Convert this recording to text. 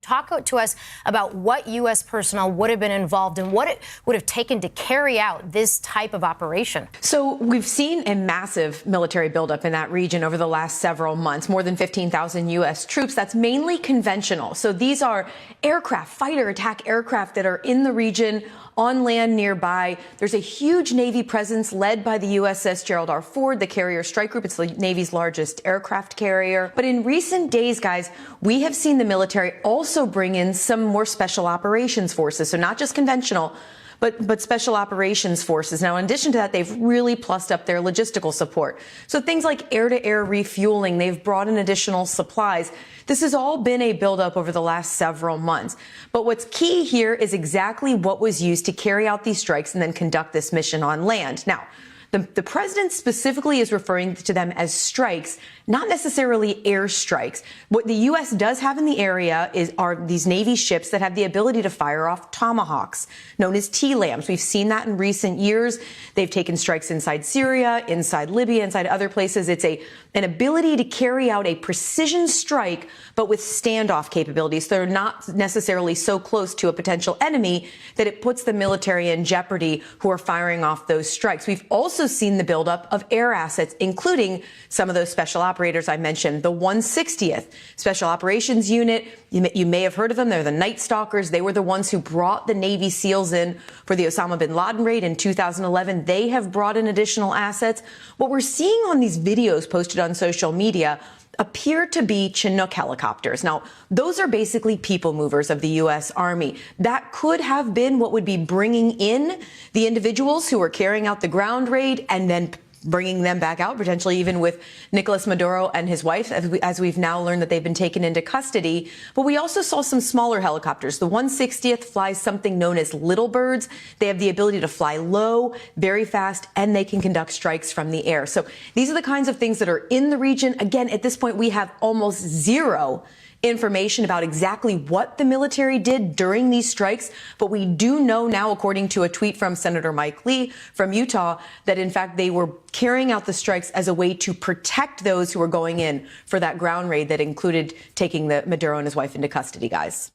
Talk to us about what U.S. personnel would have been involved and what it would have taken to carry out this type of operation. So we've seen a massive military buildup in that region over the last several months, more than 15,000 U.S. troops. That's mainly conventional. So these are aircraft, fighter attack aircraft that are in the region, on land nearby. There's a huge Navy presence led by the USS Gerald R. Ford, the carrier strike group. It's the Navy's largest aircraft carrier. But in recent days, guys, we have seen the military also bring in some more special operations forces. So not just conventional, but special operations forces. Now, in addition to that, they've really plussed up their logistical support. So things like air-to-air refueling, they've brought in additional supplies. This has all been a buildup over the last several months. But what's key here is exactly what was used to carry out these strikes and then conduct this mission on land. Now, the president specifically is referring to them as strikes, not necessarily airstrikes. What the U.S. does have in the area are these Navy ships that have the ability to fire off Tomahawks, known as TLAMs. We've seen that in recent years. They've taken strikes inside Syria, inside Libya, inside other places. It's an ability to carry out a precision strike, but with standoff capabilities. They're not necessarily so close to a potential enemy that it puts the military in jeopardy who are firing off those strikes. We've also seen the buildup of air assets, including some of those special operators I mentioned, the 160th Special Operations Unit. You may have heard of them. They're the Night Stalkers. They were the ones who brought the Navy SEALs in for the Osama bin Laden raid in 2011. They have brought in additional assets. What we're seeing on these videos posted on social media appear to be Chinook helicopters. Now, those are basically people movers of the U.S. Army. That could have been what would be bringing in the individuals who are carrying out the ground raid and then bringing them back out, potentially even with Nicolas Maduro and his wife, as we've now learned that they've been taken into custody. But we also saw some smaller helicopters. The 160th flies something known as Little Birds. They have the ability to fly low, very fast, and they can conduct strikes from the air. So these are the kinds of things that are in the region. Again, at this point, we have almost zero information about exactly what the military did during these strikes. But we do know now, according to a tweet from Senator Mike Lee from Utah, that in fact they were carrying out the strikes as a way to protect those who were going in for that ground raid that included taking the Maduro and his wife into custody, guys.